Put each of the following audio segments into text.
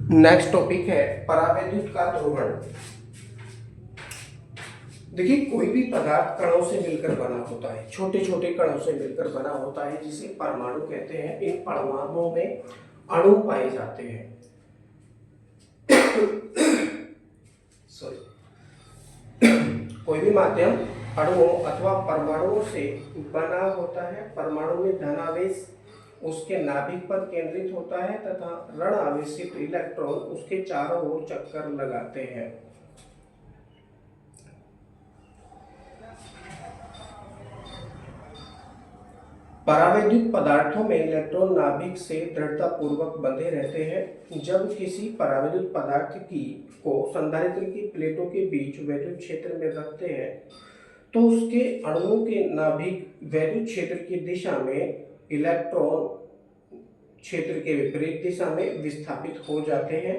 Next topic है परावैद्युत का ध्रुवण। देखिए, कोई भी पदार्थ कणों से मिलकर बना होता है, छोटे छोटे कणों से मिलकर बना होता है, जिसे परमाणु कहते हैं। इन परमाणुओं में अणु पाए जाते हैं। सॉरी। कोई भी माध्यम अणुओं अथवा परमाणुओं से बना होता है। परमाणु में धनावेश उसके नाभिक पर केंद्रित होता है तथा ऋण आवेशित इलेक्ट्रॉन उसके चारों ओर चक्कर लगाते हैं। परावैद्युत पदार्थों में इलेक्ट्रॉन नाभिक से दृढ़ता पूर्वक बंधे रहते हैं। जब किसी परावैद्युत पदार्थ को संधारित्र की प्लेटों के बीच वैद्युत क्षेत्र में रखते हैं तो उसके अणुओं के नाभिक वैद्युत क्षेत्र की दिशा में इलेक्ट्रॉन क्षेत्र के विपरीत दिशा में विस्थापित हो जाते हैं।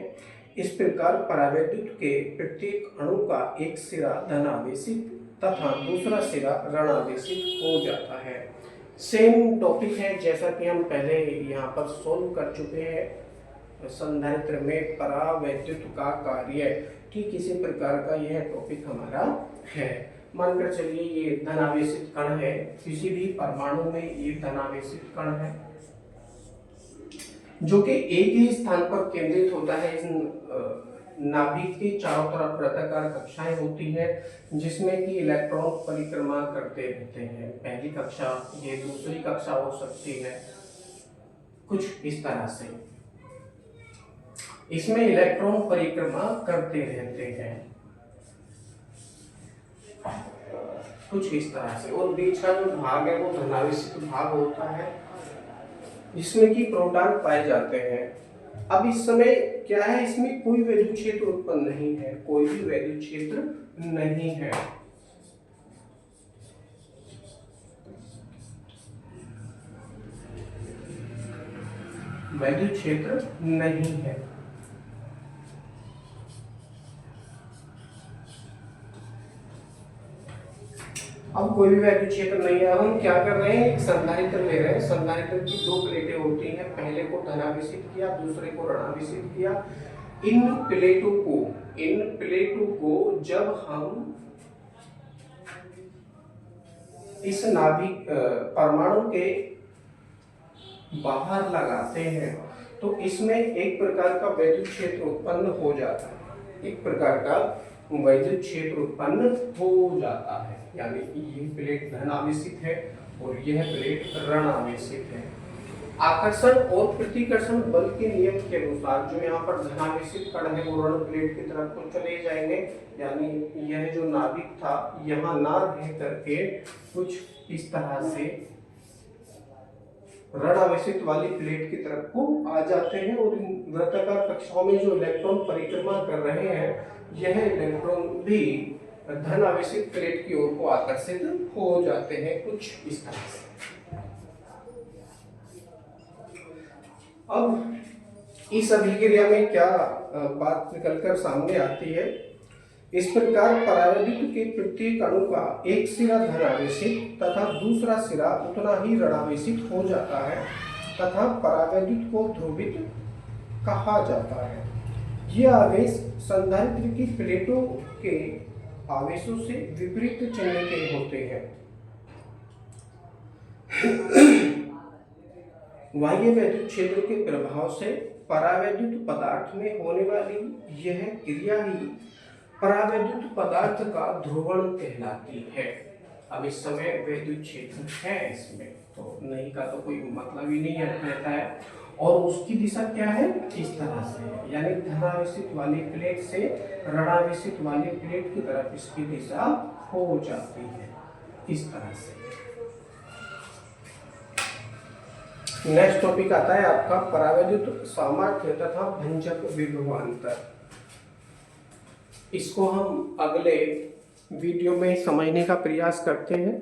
इस प्रकार परावैद्युत के प्रत्येक अणु का एक सिरा धनावेशित तथा दूसरा सिरा ऋणावेशित हो जाता है। सेम टॉपिक है जैसा कि हम पहले यहाँ पर सोल्व कर चुके हैं। संधारित्र में परावैद्युत का कार्य ठीक इसी प्रकार का यह टॉपिक हमारा है। मानकर चलिए ये धनावेशित कण है, किसी भी परमाणु में ये धनावेशित कण है जो कि एक ही स्थान पर केंद्रित होता है। इस नाभिक के चारों तरफ वृत्ताकार कक्षाएं होती है जिसमें कि इलेक्ट्रॉन परिक्रमा करते रहते हैं। पहली कक्षा, ये दूसरी कक्षा हो सकती है, कुछ इस तरह से इसमें इलेक्ट्रॉन परिक्रमा करते रहते हैं, कुछ इस तरह से। और बीच का जो भाग है वो धनावेशित भाग होता है जिसमें कि प्रोटॉन पाए जाते हैं। अब इस समय क्या है, इसमें कोई वैद्युत क्षेत्र उत्पन्न नहीं है, कोई भी वैद्युत क्षेत्र नहीं है। वैद्युत क्षेत्र नहीं है। अब कोई भी वैद्युत क्षेत्र नहीं है। अब हम क्या कर रहे हैं, एक संधारित्र ले रहे हैं। संधारित्र की दो प्लेटें होती हैं, पहले को धनावेशित किया, दूसरे को ऋणावेशित किया। इन प्लेटों को जब हम इस नाभिक परमाणु के बाहर लगाते हैं तो इसमें एक प्रकार का वैद्युत क्षेत्र उत्पन्न हो जाता है, एक प्रकार का वैद्युत क्षेत्र उत्पन्न हो जाता है। यानी ये प्लेट धनावेशित है और यह प्लेट ऋणावेशित है। आकर्षण और प्रतिकर्षण बल के नियम के अनुसार जो यहाँ पर धनावेशित कण है वो ऋण प्लेट की तरफ तो चले जाएंगे। यानी यह जो नाभिक था यहाँ ना रह करके कुछ इस तरह से ऋणावेशित वाली प्लेट की तरफ को आ जाते हैं और इन वृत्ताकार कक्षाओं में जो इलेक्ट्रॉन परिक्रमा कर रहे हैं यह इलेक्ट्रॉन भी धनावेशित प्लेट की ओर को आकर्षित हो जाते हैं, कुछ इस तरह से। अब इस अभिक्रिया में क्या बात निकलकर सामने आती है, इस प्रकार परावैद्युत के प्रत्येक अणु का एक सिरा धनावेशित तथा दूसरा सिरा उतना ही ऋणावेशित हो जाता है तथा परावैद्युत को ध्रुवित कहा जाता है। यह आवेश संधारित्र की प्लेटों के आवेशों से विपरीत चिन्ह के होते हैं। बाह्य वैद्युत क्षेत्र के प्रभाव से परावैद्युत पदार्थ में होने वाली यह क्रिया ही परावैद्युत पदार्थ का ध्रुवण कहलाती है। अब इस समय वैद्युत क्षेत्र है इसमें, तो नहीं का तो कोई मतलब ही नहीं रहता है। और उसकी दिशा क्या है, इस तरह से है, यानी धनावेशित वाली प्लेट से ऋणावेशित वाली प्लेट की तरफ इसकी दिशा हो जाती है, इस तरह से। नेक्स्ट टॉपिक आता है आपका परावैद्युत सामर्थ्य तथा भंजक विभवांतर। इसको हम अगले वीडियो में समझने का प्रयास करते हैं।